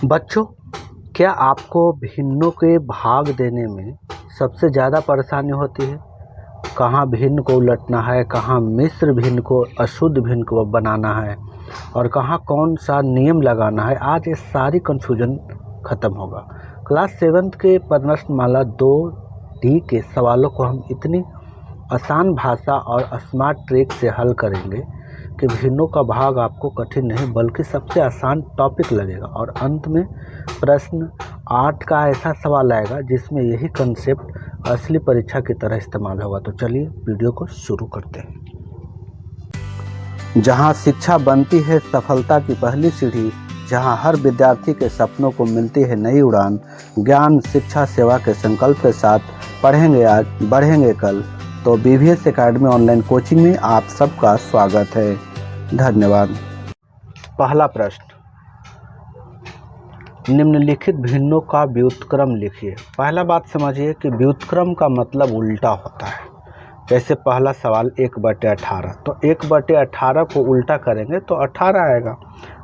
बच्चों, क्या आपको भिन्नों के भाग देने में सबसे ज़्यादा परेशानी होती है? कहाँ भिन्न को उलटना है, कहाँ मिश्र भिन्न को अशुद्ध भिन्न को बनाना है और कहाँ कौन सा नियम लगाना है। आज ये सारी कन्फ्यूजन ख़त्म होगा। क्लास 7th के प्रश्नमाला 2D के सवालों को हम इतनी आसान भाषा और स्मार्ट ट्रिक से हल करेंगे कि भिन्नों का भाग आपको कठिन नहीं बल्कि सबसे आसान टॉपिक लगेगा। और अंत में प्रश्न 8 का ऐसा सवाल आएगा जिसमें यही कंसेप्ट असली परीक्षा की तरह इस्तेमाल होगा। तो चलिए वीडियो को शुरू करते हैं। जहां शिक्षा बनती है सफलता की पहली सीढ़ी, जहां हर विद्यार्थी के सपनों को मिलती है नई उड़ान, ज्ञान शिक्षा सेवा के संकल्प के साथ पढ़ेंगे आज बढ़ेंगे कल। तो BVS एकेडमी ऑनलाइन कोचिंग में आप सबका स्वागत है। धन्यवाद। पहला प्रश्न, निम्नलिखित भिन्नों का व्युत्क्रम लिखिए। पहला बात समझिए कि व्युत्क्रम का मतलब उल्टा होता है। जैसे पहला सवाल 1/18, तो 1/18 को उल्टा करेंगे तो 18 आएगा।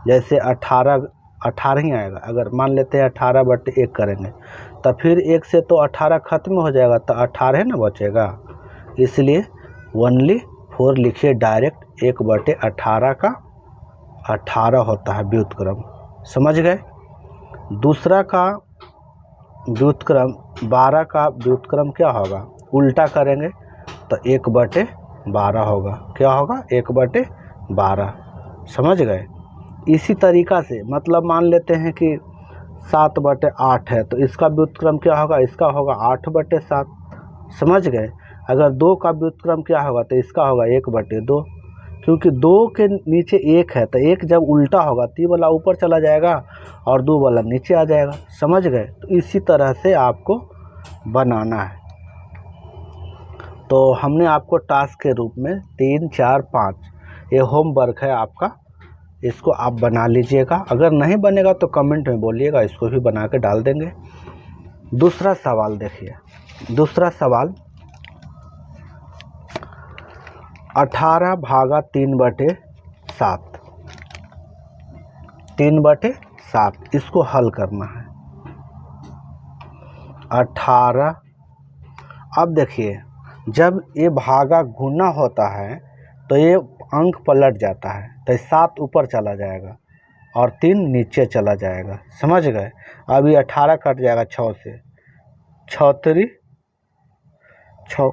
जैसे 18 ही आएगा। अगर मान लेते हैं 18/1 करेंगे तो फिर 1 से तो 18 खत्म हो जाएगा, तो 18 ना बचेगा। इसलिए ओनली 4 लिखिए डायरेक्ट। 1/18 का 18 होता है व्युत्क्रम। समझ गए। दूसरा का व्युत्क्रम 12 का व्युत्क्रम क्या होगा? उल्टा करेंगे तो 1/12 होगा। क्या होगा? 1/12। समझ गए। इसी तरीक़ा से मतलब मान लेते हैं कि 7/8 है तो इसका व्युत्क्रम क्या होगा? इसका होगा 8/7। समझ गए। अगर 2 का व्युत्क्रम क्या होगा तो इसका होगा 1/2, क्योंकि 2 के नीचे 1 है तो 1 जब उल्टा होगा तो ये वाला ऊपर चला जाएगा और 2 वाला नीचे आ जाएगा। समझ गए। तो इसी तरह से आपको बनाना है। तो हमने आपको टास्क के रूप में 3, 4, 5 ये होमवर्क है आपका, इसको आप बना लीजिएगा। अगर नहीं बनेगा तो कमेंट में बोलिएगा, इसको भी बना के डाल देंगे। दूसरा सवाल देखिए। दूसरा सवाल 18/3/7, 3/7 इसको हल करना है। 18। अब देखिए, जब ये भागा गुना होता है तो ये अंक पलट जाता है, तो 7 ऊपर चला जाएगा और 3 नीचे चला जाएगा। समझ गए। अब ये 18 कट जाएगा 6 से, 6 3 6,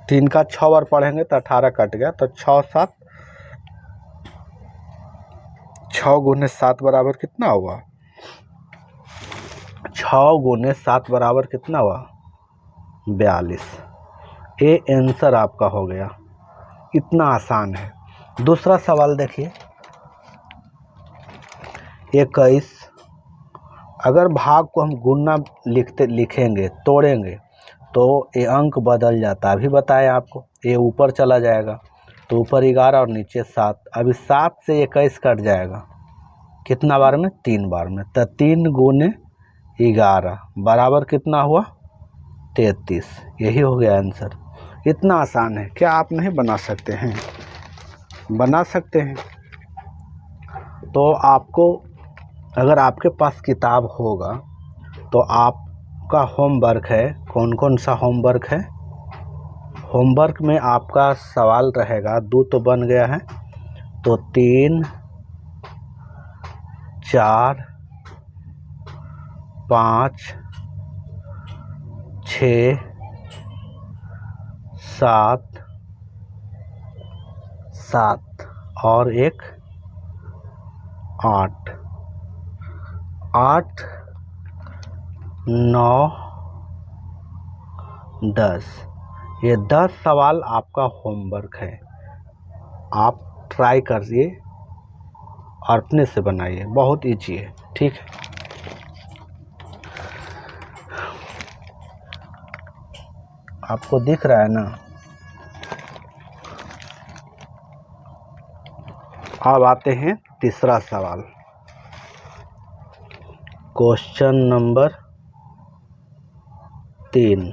3 का 6 बार पढ़ेंगे तो 18 कट गया, तो 6 7, 6 गुने 7 बराबर कितना हुआ? 6 गुने 7 बराबर कितना हुआ? 42। ये आंसर आपका हो गया। इतना आसान है। दूसरा सवाल देखिए। 21। अगर भाग को हम गुना लिखेंगे तोड़ेंगे तो ये अंक बदल जाता है। अभी बताया आपको। ये ऊपर चला जाएगा तो ऊपर 11 और नीचे 7। अभी 7 से 21 कट जाएगा कितना बार में? 3 बार में। तो 3 गुने 11 बराबर कितना हुआ? 33। यही हो गया आंसर। इतना आसान है। क्या आप नहीं बना सकते हैं? बना सकते हैं। तो आपको, अगर आपके पास किताब होगा तो आपका होमवर्क है। कौन कौन सा होमवर्क है? होमवर्क में आपका सवाल रहेगा, 2 तो बन गया है, तो 3, 4, 5, 6, 7 और एक 8, 9, 10। ये 10 सवाल आपका होमवर्क है। आप ट्राई करिए और अपने से बनाइए। बहुत ईजी है। ठीक है। आपको दिख रहा है ना? अब आते हैं तीसरा सवाल। क्वेश्चन नंबर 3,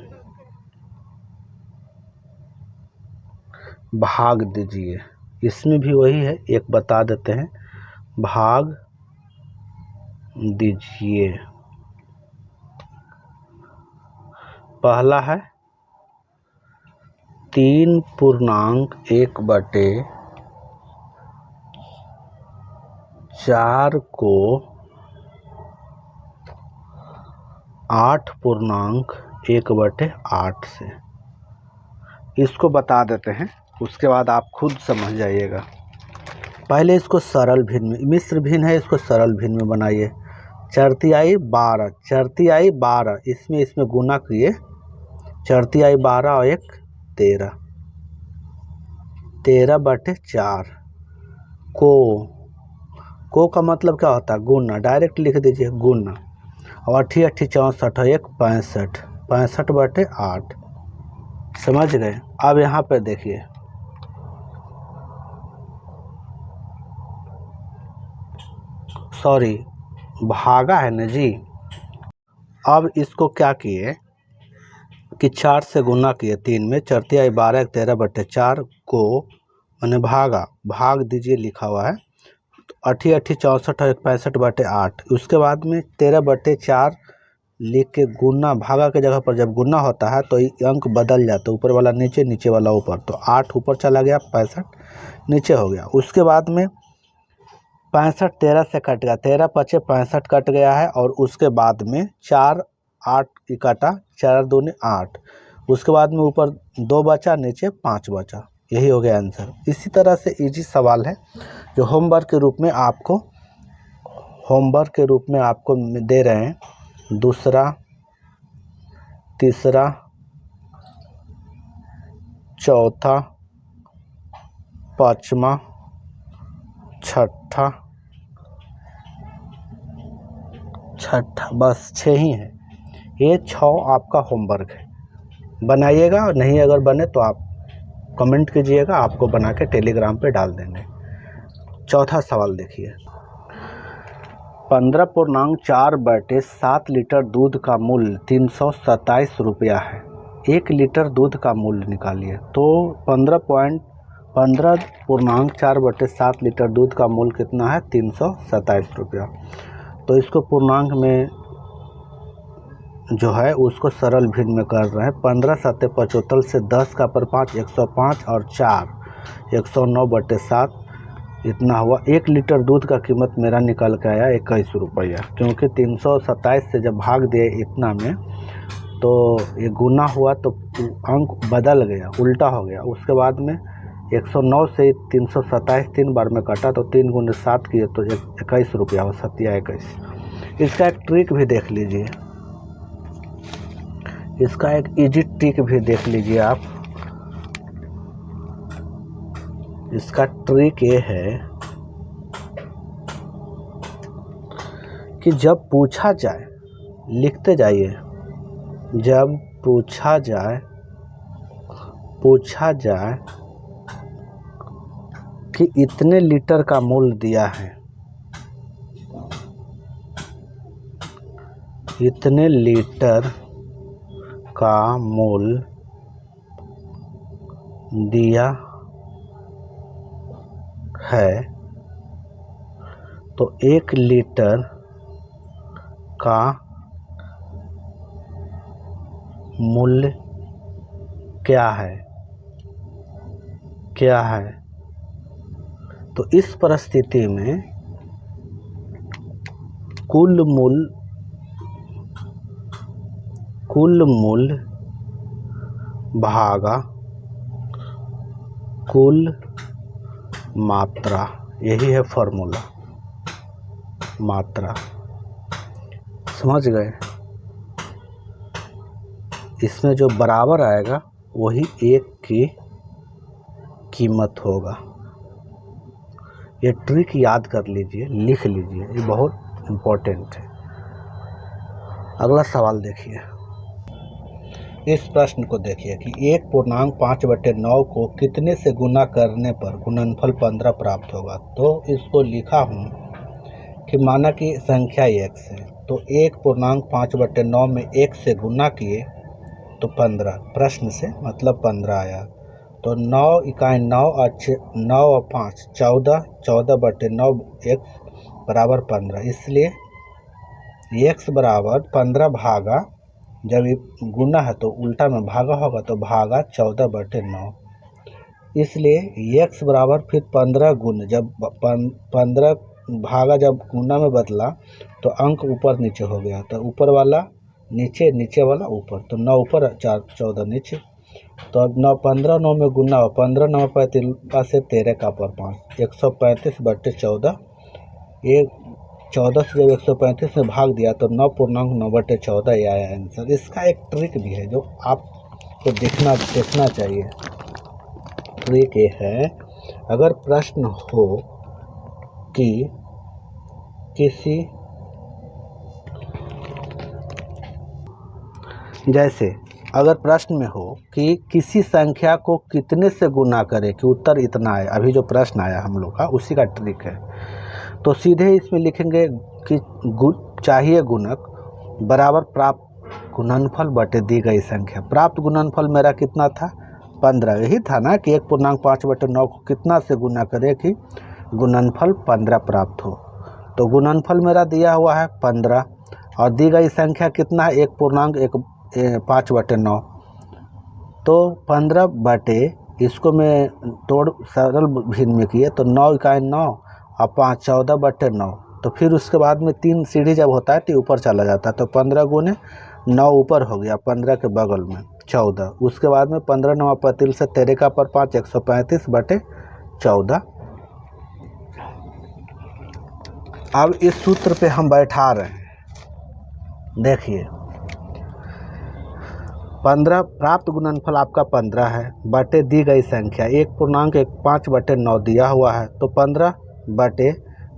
भाग दीजिए। इसमें भी वही है, एक बता देते हैं। भाग दीजिए। पहला है 3/1/4 को 8/1/8 से, इसको बता देते हैं, उसके बाद आप खुद समझ जाइएगा। पहले इसको सरल भिन्न में, मिश्र भिन्न है, इसको सरल भिन्न में बनाइए। चरती आई 12, इसमें गुना किए, चरती आई 12 और 1 13, 13/4 को का मतलब क्या होता है? गुना, डायरेक्ट लिख दीजिए गुना। और 8 8 64 और 1 65, 65/8। समझ गए? अब यहाँ पे देखिए, सॉरी भागा है ना जी। अब इसको क्या किए कि 4 से गुना किए, 3 में, चरती आई 12 13/4 को मैंने भाग दीजिए, लिखा हुआ है। 8 8 64 और 1 65/8। उसके बाद में 13/4 लिख के गुना, भागा के जगह पर जब गुना होता है तो अंक बदल जाता है, ऊपर वाला नीचे, नीचे वाला ऊपर। तो 8 ऊपर चला गया, 65 नीचे हो गया। उसके बाद में 65 13 से कट गया, 13 5 65 कट गया है। और उसके बाद में 4 8 काटा, 4 दूनी 8। उसके बाद में ऊपर 2 बचा, नीचे 5 बचा। यही हो गया आंसर। इसी तरह से इजी सवाल है जो होमवर्क के रूप में आपको दे रहे हैं। दूसरा, तीसरा, चौथा, पाँचवा, छठा, बस 6 ही है। ये 6 आपका होमवर्क है, बनाइएगा। और नहीं अगर बने तो आप कमेंट कीजिएगा, आपको बना के टेलीग्राम पे डाल देंगे। चौथा सवाल देखिए, 15/4/7 लीटर दूध का मूल्य 327 रुपया है। 1 लीटर दूध का मूल्य निकालिए। तो 15/4/7 लीटर दूध का मूल्य कितना है? 327 रुपया। तो इसको पूर्णांक में जो है उसको सरल भिन्न में कर रहे हैं। 15 7 75 से 10 का पर 5 105 और 4 109/7 इतना हुआ। 1 लीटर दूध का कीमत मेरा निकल के आया 21 रुपया, क्योंकि 327 से जब भाग दिए इतना में तो ये गुना हुआ तो अंक बदल गया, उल्टा हो गया। उसके बाद में 109 से 327 3 बार में काटा तो 3 × 7 किए तो 21 रुपया हो, 7/21। इसका एक ट्रिक भी देख लीजिए, इसका एक इजी ट्रिक भी देख लीजिए आप। इसका ट्रिक ये है कि जब पूछा जाए, लिखते जाइए, जब पूछा जाए कि इतने लीटर का मूल्य दिया है, इतने लीटर का मूल्य दिया है, तो 1 लीटर का मूल्य क्या है? तो इस परिस्थिति में कुल मूल्य भागा कुल मात्रा, यही है फॉर्मूला, मात्रा। समझ गए? इसमें जो बराबर आएगा वही 1 की कीमत होगा। ये ट्रिक याद कर लीजिए, लिख लीजिए, ये बहुत इम्पोर्टेंट है। अगला सवाल देखिए, इस प्रश्न को देखिए कि 1/5/9 को कितने से गुना करने पर गुणनफल 15 प्राप्त होगा। तो इसको लिखा हूँ कि माना कि संख्या x है, तो 1/5/9 में 1 से गुना किए तो 15, प्रश्न से मतलब 15 आया। तो 9 इकाई 9 और 5 14, 14/9 x बराबर 15। इसलिए x बराबर 15 भागा, जब ये गुना है तो उल्टा में भागा होगा तो भागा 14/9। इसलिए x बराबर फिर 15 गुना, जब 15 भागा जब गुना में बदला तो अंक ऊपर नीचे हो गया, तो ऊपर वाला नीचे, नीचे वाला ऊपर, तो 9 ऊपर 14 नीचे। तो अब 9 15 9 में गुना हो, 15 9 35 से 13 का पर 5, 135/14। ये 14 से जब 135 में भाग दिया तो 9.9/14 ये आया आंसर। इसका एक ट्रिक भी है जो आपको देखना चाहिए। ट्रिक ये है, अगर प्रश्न हो कि किसी, जैसे अगर प्रश्न में हो कि किसी संख्या को कितने से गुना करें कि उत्तर इतना आए, अभी जो प्रश्न आया हम लोग का उसी का ट्रिक है, तो सीधे इसमें लिखेंगे कि चाहिए गुणक बराबर प्राप्त गुणनफल बटे दी गई संख्या। प्राप्त गुणनफल मेरा कितना था? 15। यही था ना कि 1.5/9 को कितना से गुना करें कि गुणनफल 15 प्राप्त हो। तो गुणनफल मेरा दिया हुआ है 15 और दी गई संख्या कितना है? 1.5/9। तो 15 बटे, इसको मैं तोड़ सरल भिन्न में किए तो 9 इकाई 9 और 5 14/9। तो फिर उसके बाद में 3 सीढ़ी जब होता है तो ऊपर चला जाता है, तो 15 गुने 9 ऊपर हो गया, 15 के बगल में 14। उसके बाद में 15 9 पतिल से 13 का पर 5, 135/14। अब इस सूत्र पे हम बैठा रहे हैं। देखिए 15 प्राप्त गुणनफल आपका 15 है बटे दी गई संख्या 1.15/9 दिया हुआ है, तो 15 बटे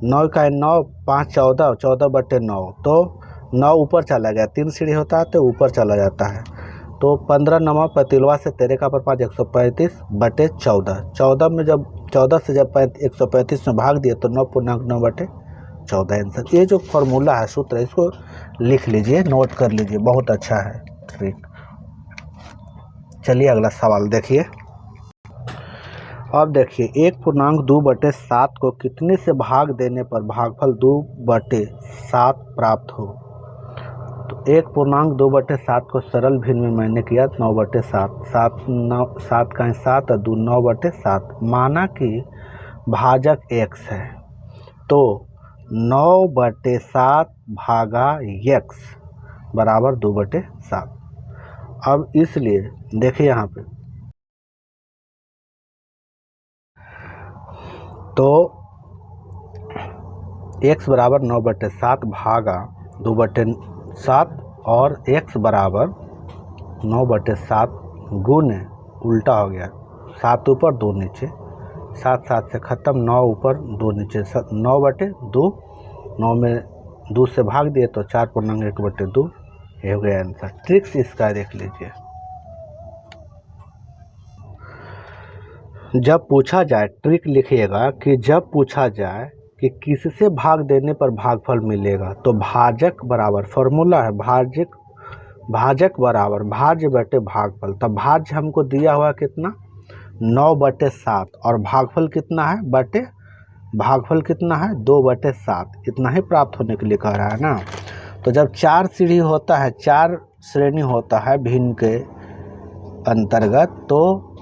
9 का 9 5 14 14/9। तो 9 ऊपर चला गया, 3 सीढ़ी होता है तो ऊपर चला जाता है। तो 15 9 पतिलवा से 13 का पर 5, 135/14। 14 में जब 14 से जब 135 में भाग दिए तो 9.9/14 आंसर। ये जो फॉर्मूला है, सूत्र, इसको लिख लीजिए, नोट कर लीजिए, बहुत अच्छा है ट्रिक। चलिए अगला सवाल देखिए। अब देखिए 1.2/7 को कितने से भाग देने पर भागफल 2/7 प्राप्त हो? तो 1.2/7 को सरल भिन्न में मैंने किया 9/7। 7 का 7 और 2 9/7। माना कि भाजक x है तो 9/7 भागा x बराबर 2/7। अब इसलिए देखिए यहाँ पे, तो x बराबर 9/7 भागा 2/7 और x बराबर 9/7 गुने, उल्टा हो गया, 7 ऊपर 2 नीचे, 7 7 से ख़त्म, 9 ऊपर 2 नीचे, 9/2। 9 में 2 से भाग दिए तो 4.1/2 ये हो गया आंसर। ट्रिक्स इसका देख लीजिए। जब पूछा जाए, ट्रिक लिखिएगा कि जब पूछा जाए कि किससे भाग देने पर भागफल मिलेगा, तो भाजक बराबर, फॉर्मूला है भाजक बराबर भाज्य बटे भागफल। तब भाज्य हमको दिया हुआ कितना? 9/7 और भागफल कितना है? भागफल कितना है? 2/7। इतना ही प्राप्त होने के लिए कह रहा है ना। तो जब 4 सीढ़ी होता है, 4 श्रेणी होता है भिन्न के अंतर्गत, तो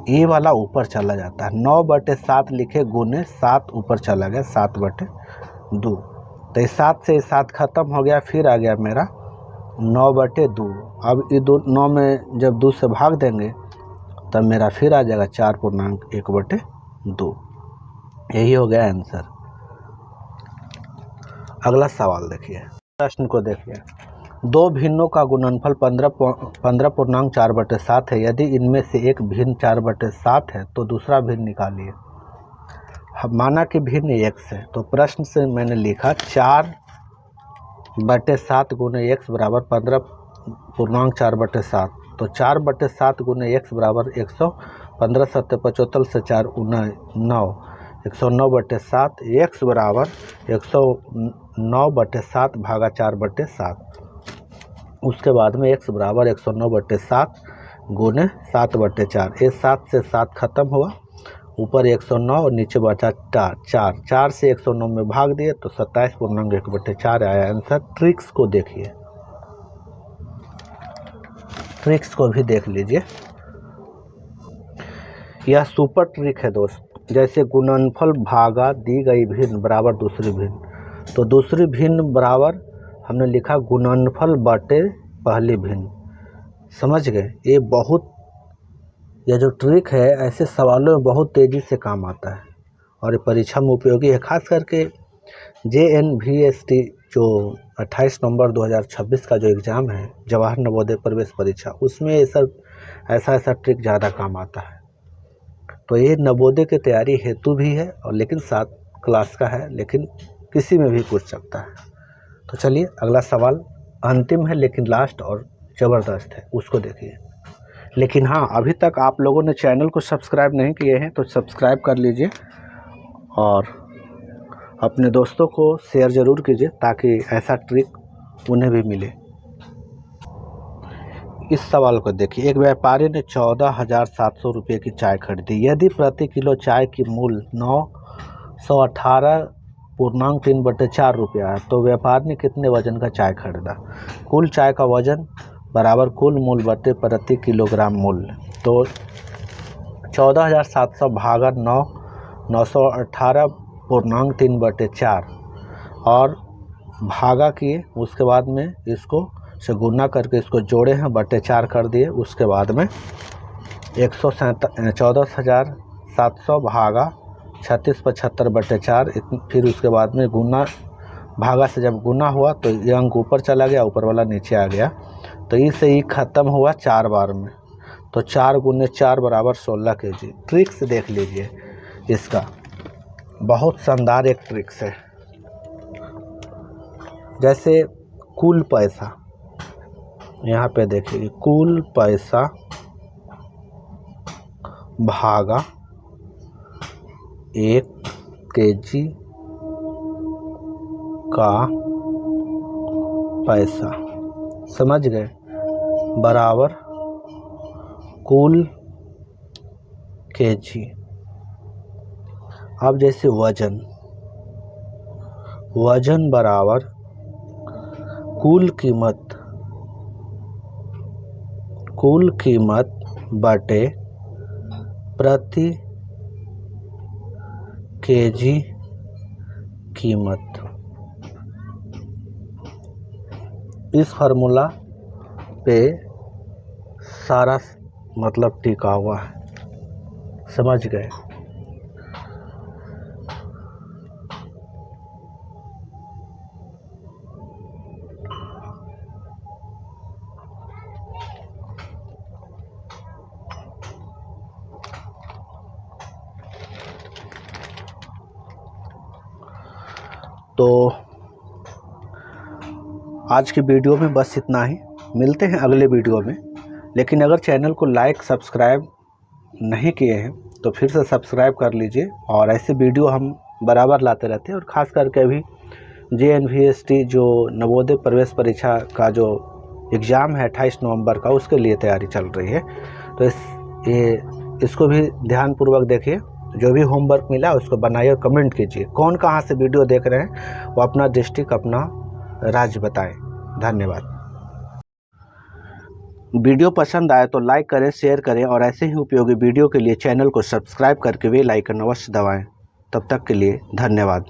ये वाला ऊपर चला जाता है। 9/7 लिखे गुने 7 ऊपर चला गया, 7/2। तो इस 7 से 7 खत्म हो गया, फिर आ गया मेरा 9/2। अब ये 9 में जब 2 से भाग देंगे तब मेरा फिर आ जाएगा 4.1/2। यही हो गया आंसर। अगला सवाल देखिए, प्रश्न को देखिए। दो भिन्नों का गुणनफल 15.4/7 है। यदि इनमें से एक भिन्न 4/7 है तो दूसरा भिन्न निकालिए। माना कि भिन्न x है, तो प्रश्न से मैंने लिखा 4/7 गुने x बराबर 15.4/7। तो 4/7 गुने x बराबर 115 7 75 से 4 9 109/7। x बराबर 109/7 भागा 4/7। उसके बाद में x बराबर 109/7 गुने 7/4। ये 7 से 7 खत्म हुआ, ऊपर 109 और नीचे बचा 4, 4 से 109 में भाग दिए तो 27.1/4 आया आंसर। ट्रिक्स को देखिए, ट्रिक्स को भी देख लीजिए। यह सुपर ट्रिक है दोस्त। जैसे गुणनफल भागा दी गई भिन्न बराबर दूसरी भिन्न, तो दूसरी भिन्न बराबर हमने लिखा गुणनफल बटे पहली भिन्न। समझ गए? यह जो ट्रिक है ऐसे सवालों में बहुत तेज़ी से काम आता है और ये परीक्षा में उपयोगी है। खास करके JNVST जो 28 नवंबर 2026 का जो एग्ज़ाम है, जवाहर नवोदय प्रवेश परीक्षा, उसमें ये सब ऐसा ट्रिक ज़्यादा काम आता है। तो ये नवोदय की तैयारी हेतु भी है और लेकिन 7 क्लास का है, लेकिन किसी में भी पूछ सकता है। तो चलिए अगला सवाल अंतिम है लेकिन लास्ट और ज़बरदस्त है, उसको देखिए। लेकिन हाँ, अभी तक आप लोगों ने चैनल को सब्सक्राइब नहीं किए हैं तो सब्सक्राइब कर लीजिए और अपने दोस्तों को शेयर ज़रूर कीजिए ताकि ऐसा ट्रिक उन्हें भी मिले। इस सवाल को देखिए। एक व्यापारी ने 14,700 रुपये की चाय खरीदी। यदि प्रति किलो चाय की मूल्य 918.3/4 रुपया है तो व्यापारी ने कितने वजन का चाय खरीदा? कुल चाय का वजन बराबर कुल मूल्य बटे प्रति किलोग्राम मूल्य। तो 14,700 भागा 918.3/4 और भागा किए, उसके बाद में इसको से गुना करके इसको जोड़े हैं, बटे 4 कर दिए। उसके बाद में 14,700 भागा 3675/4, फिर उसके बाद में गुना भागा से जब गुना हुआ तो ये अंक ऊपर चला गया, ऊपर वाला नीचे आ गया। तो इसे ही ख़त्म हुआ 4 बार में, तो 4 गुने 4 बराबर 16 kg। ट्रिक्स देख लीजिए इसका, बहुत शानदार एक ट्रिक्स है। जैसे कुल पैसा, यहाँ पे देखिए, कुल पैसा भागा 1 kg का पैसा, समझ गए, बराबर कुल kg। अब जैसे वजन बराबर कुल कीमत बटे प्रति kg कीमत। इस फार्मूला पे सारा मतलब टिका हुआ है, समझ गए। तो आज की वीडियो में बस इतना ही। मिलते हैं अगले वीडियो में। लेकिन अगर चैनल को लाइक सब्सक्राइब नहीं किए हैं तो फिर से सब्सक्राइब कर लीजिए, और ऐसे वीडियो हम बराबर लाते रहते हैं। और ख़ास करके अभी JNVST जो नवोदय प्रवेश परीक्षा का जो एग्ज़ाम है 28 नवंबर का, उसके लिए तैयारी चल रही है। तो इसको भी ध्यानपूर्वक देखिए। जो भी होमवर्क मिला उसको बनाइए और कमेंट कीजिए। कौन कहाँ से वीडियो देख रहे हैं वो अपना डिस्ट्रिक्ट, अपना राज्य बताएं। धन्यवाद। वीडियो पसंद आए तो लाइक करें, शेयर करें और ऐसे ही उपयोगी वीडियो के लिए चैनल को सब्सक्राइब करके बेल आइकन अवश्य दबाएं। तब तक के लिए धन्यवाद।